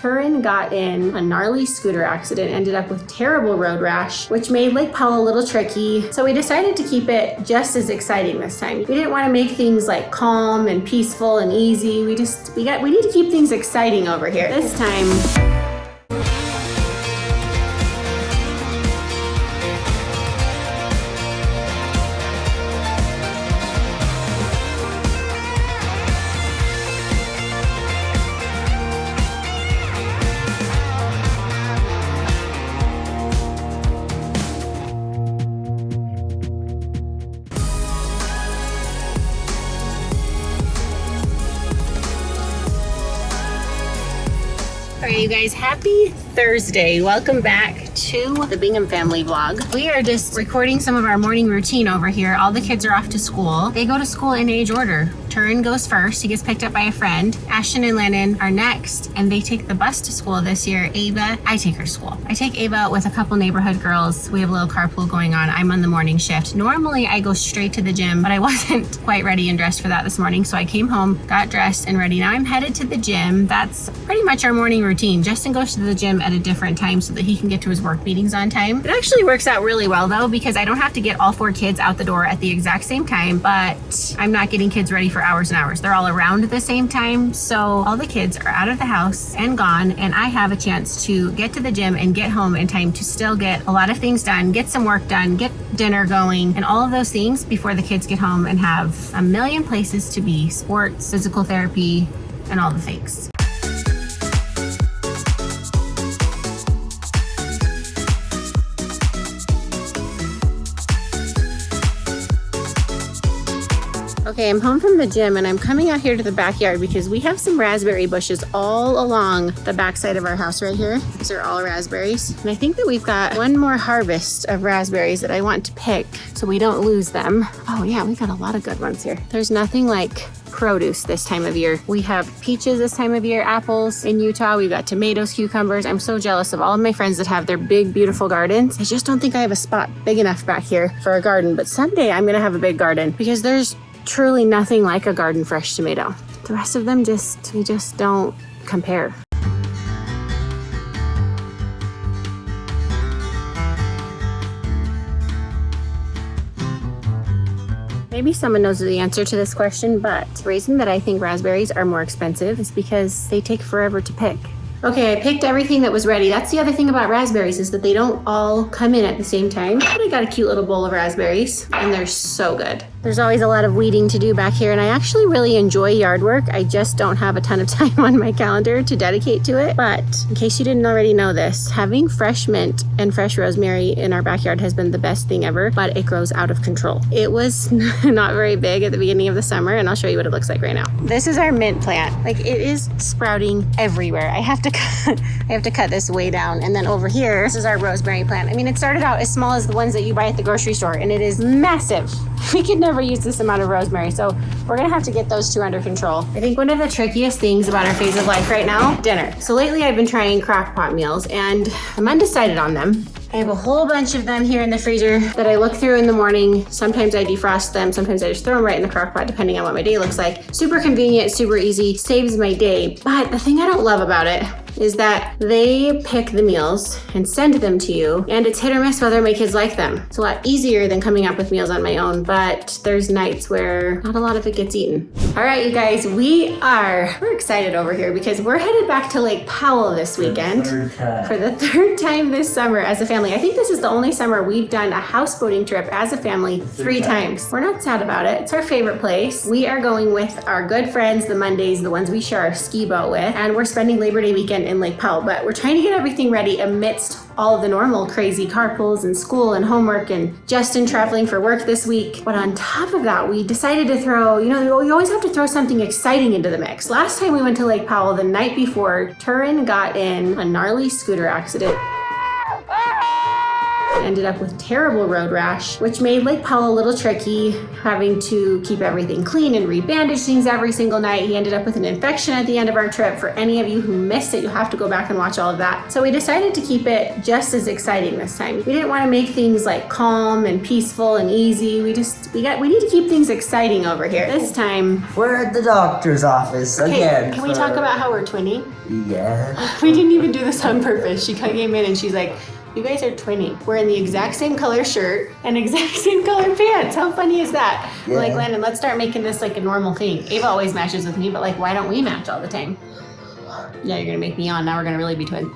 Turin got in a gnarly scooter accident, ended up with terrible road rash, which made Lake Powell a little tricky. So we decided to keep it just as exciting this time. We didn't want to make things like calm and peaceful and easy. We need to keep things exciting over here. This time, all right, you guys, happy Thursday. Welcome back to the Bingham family vlog. We are just recording some of our morning routine over here. All the kids are off to school. They go to school in age order. Turin goes first. He gets picked up by a friend. Ashton and Lennon are next, and they take the bus to school this year. Ava, I take her to school. I take Ava with a couple neighborhood girls. We have a little carpool going on. I'm on the morning shift. Normally, I go straight to the gym, but I wasn't quite ready and dressed for that this morning, so I came home, got dressed and ready. Now I'm headed to the gym. That's pretty much our morning routine. Justin goes to the gym at a different time so that he can get to his work meetings on time. It actually works out really well though, because I don't have to get all 4 kids out the door at the exact same time, but I'm not getting kids ready for hours and hours. They're all around at the same time. So all the kids are out of the house and gone, and I have a chance to get to the gym and get home in time to still get a lot of things done, get some work done, get dinner going, and all of those things before the kids get home and have a million places to be: sports, physical therapy, and all the things. Okay, I'm home from the gym and I'm coming out here to the backyard because we have some raspberry bushes all along the backside of our house right here. These are all raspberries. And I think that we've got one more harvest of raspberries that I want to pick so we don't lose them. Oh yeah, we've got a lot of good ones here. There's nothing like produce this time of year. We have peaches this time of year, apples in Utah. We've got tomatoes, cucumbers. I'm so jealous of all of my friends that have their big, beautiful gardens. I just don't think I have a spot big enough back here for a garden, but someday I'm gonna have a big garden because there's truly nothing like a garden fresh tomato. The rest of them we just don't compare. Maybe someone knows the answer to this question, but the reason that I think raspberries are more expensive is because they take forever to pick. Okay, I picked everything that was ready. That's the other thing about raspberries is that they don't all come in at the same time. But I got a cute little bowl of raspberries and they're so good. There's always a lot of weeding to do back here, and I actually really enjoy yard work. I just don't have a ton of time on my calendar to dedicate to it. But in case you didn't already know this, having fresh mint and fresh rosemary in our backyard has been the best thing ever, but it grows out of control. It was not very big at the beginning of the summer, and I'll show you what it looks like right now. This is our mint plant. Like, it is sprouting everywhere. I have to cut this way down. And then over here, this is our rosemary plant. I mean, it started out as small as the ones that you buy at the grocery store, and it is massive. We could never use this amount of rosemary, so we're gonna have to get those 2 under control. I think one of the trickiest things about our phase of life right now, dinner. So lately I've been trying crock pot meals, and I'm undecided on them. I have a whole bunch of them here in the freezer that I look through in the morning. Sometimes I defrost them, sometimes I just throw them right in the crock pot depending on what my day looks like. Super convenient, super easy, saves my day. But the thing I don't love about it is that they pick the meals and send them to you, and it's hit or miss whether my kids like them. It's a lot easier than coming up with meals on my own, but there's nights where not a lot of it gets eaten. All right, you guys, we're excited over here because we're headed back to Lake Powell this weekend for the 3rd time this summer as a family. I think this is the only summer we've done a houseboating trip as a family 3 times. We're not sad about it. It's our favorite place. We are going with our good friends, the Mondays, the ones we share our ski boat with, and we're spending Labor Day weekend in Lake Powell, but we're trying to get everything ready amidst all of the normal crazy carpools and school and homework and Justin traveling for work this week. But on top of that, we decided to throw, you always have to throw something exciting into the mix. Last time we went to Lake Powell, the night before, Turin got in a gnarly scooter accident. Ended up with terrible road rash, which made Lake Powell a little tricky, having to keep everything clean and rebandage things every single night. He ended up with an infection at the end of our trip. For any of you who missed it, you'll have to go back and watch all of that. So we decided to keep it just as exciting this time. We didn't want to make things like calm and peaceful and easy. We need to keep things exciting over here. This time, we're at the doctor's office again. Can we talk about how we're twinning? Yeah. We didn't even do this on purpose. She came in and she's like, you guys are twinning. We're in the exact same color shirt and exact same color pants. How funny is that? Yeah. We're like, Landon, let's start making this like a normal thing. Ava always matches with me, but like, why don't we match all the time? Yeah, you're gonna make me yawn. Now we're gonna really be twins.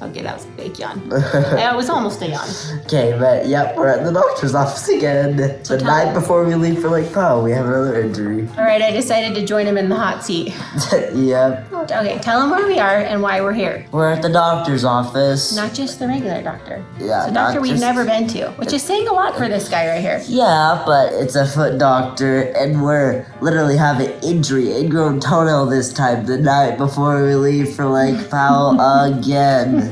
Okay, that was a fake yawn. It was almost a yawn. Okay, but yep, we're at the doctor's office again. So the night before we leave for Lake Powell, we have another injury. All right, I decided to join him in the hot seat. Yep. Okay, tell him where we are and why we're here. We're at the doctor's office. Not just the regular doctor. Yeah, it's a doctor we've never been to, which is saying a lot for this guy right here. Yeah, but it's a foot doctor, and we're literally having ingrown toenail this time, the night before we leave for Lake Powell again.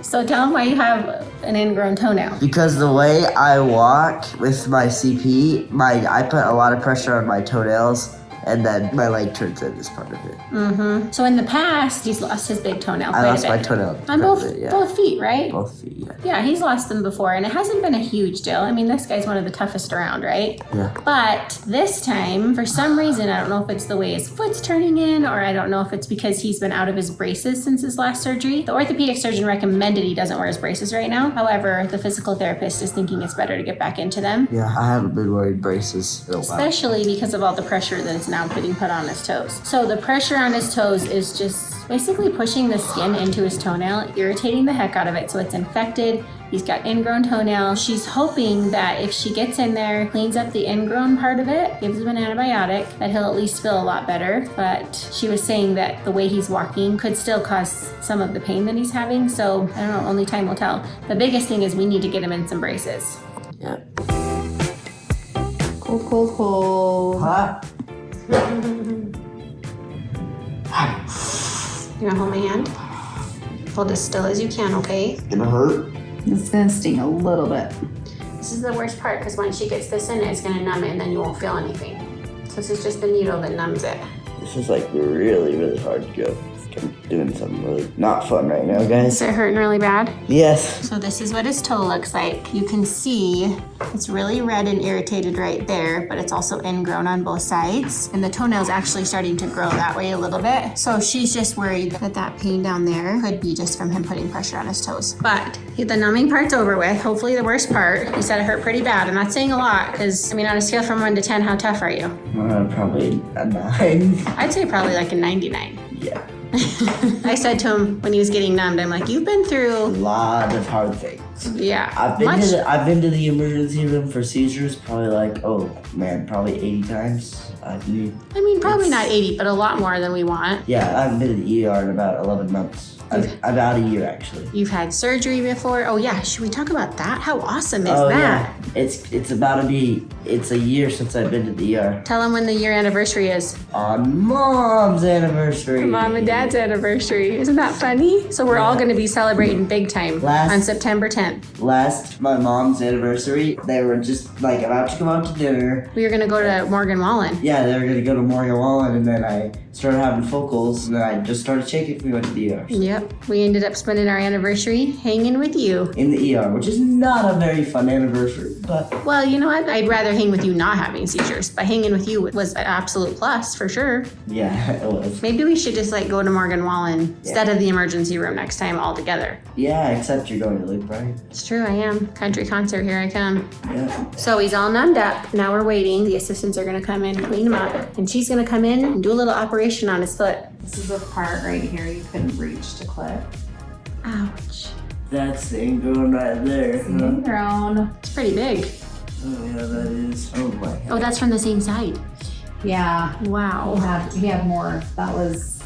So tell him why you have an ingrown toenail. Because the way I walk with my CP, I put a lot of pressure on my toenails, and then my leg turns in as part of it. Mm-hmm. So in the past, he's lost his big toenail. I lost my toenail. On both feet, right? Both feet, yeah. Yeah, he's lost them before, and it hasn't been a huge deal. I mean, this guy's one of the toughest around, right? Yeah. But this time, for some reason, I don't know if it's the way his foot's turning in, or I don't know if it's because he's been out of his braces since his last surgery. The orthopedic surgeon recommended he doesn't wear his braces right now. However, the physical therapist is thinking it's better to get back into them. Yeah, I haven't been wearing braces in a while. Especially because of all the pressure that is now being put on his toes. So the pressure on his toes is just basically pushing the skin into his toenail, irritating the heck out of it, so it's infected. He's got ingrown toenail. She's hoping that if she gets in there, cleans up the ingrown part of it, gives him an antibiotic, that he'll at least feel a lot better. But she was saying that the way he's walking could still cause some of the pain that he's having. So I don't know, only time will tell. The biggest thing is we need to get him in some braces. Yep. Cold, cold, cold. Hot. You gonna hold my hand? Hold as still as you can, okay? Gonna hurt? It's gonna sting a little bit. This is the worst part because when she gets this in, it's gonna numb it and then you won't feel anything. So this is just the needle that numbs it. This is like really, really hard to go. I'm doing something really not fun right now, guys. Is it hurting really bad? Yes. So this is what his toe looks like. You can see it's really red and irritated right there, but it's also ingrown on both sides. And the toenail's actually starting to grow that way a little bit. So she's just worried that that pain down there could be just from him putting pressure on his toes. But the numbing part's over with. Hopefully the worst part. He said it hurt pretty bad. I'm not saying a lot because, I mean, on a scale from 1 to 10, how tough are you? Probably a 9. I'd say probably like a 99. Yeah. I said to him when he was getting numbed, I'm like, you've been through A lot of hard things. Yeah. I've been to the emergency room for seizures probably probably 80 times. I mean, probably not 80, but a lot more than we want. Yeah, I haven't been to the ER in about 11 months. About a year, actually. You've had surgery before. Oh yeah, should we talk about that? How awesome is that? Yeah. It's a year since I've been to the ER. Tell them when the year anniversary is. On Mom's anniversary. Mom and Dad's anniversary. Isn't that funny? So we're all going to be celebrating big time on September 10th. My mom's anniversary, they were just about to come out to dinner. We were going to go to Morgan Wallen. Yeah, they were going to go to Morgan Wallen, and then I started having focals, and then I just started shaking. We went to the ER. Yep. We ended up spending our anniversary hanging with you. In the ER, which is not a very fun anniversary, but... Well, you know what? I'd rather hang with you not having seizures, but hanging with you was an absolute plus, for sure. Yeah, it was. Maybe we should just go to Morgan Wallen instead of the emergency room next time all together. Yeah, except you're going to Luke, right? It's true, I am. Country concert, here I come. Yeah. So he's all numbed up. Now we're waiting. The assistants are going to come in, clean him up, and she's going to come in and do a little operation on his foot. This is the part right here you couldn't reach to clip. Ouch. That's the ingrown right there. Ingrown. It's pretty big. Oh, yeah, that is. Oh, my God. Oh, that's from the same side. Yeah. Wow. He had more. That was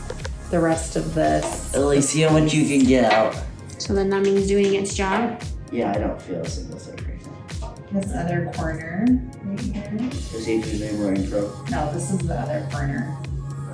the rest of this. At least see how much you can get out. So the numbing's doing its job? Yeah, I don't feel a single thing right now. This other corner right here. Is he doing more intro? No, this is the other corner.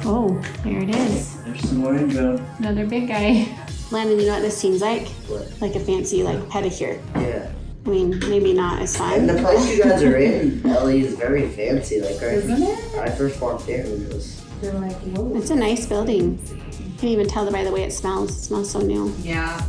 Oh, there it is. There's some more ingrown. Another big guy. Landon, you know what this seems like? What? Like a fancy like pedicure. Yeah. I mean, maybe not as fun. And the place you guys are in, Ellie, is very fancy. Like, Isn't it? I first walked in and it was... You're like, whoa. It's a nice building. You can even tell by the way it smells. It smells so new. Yeah.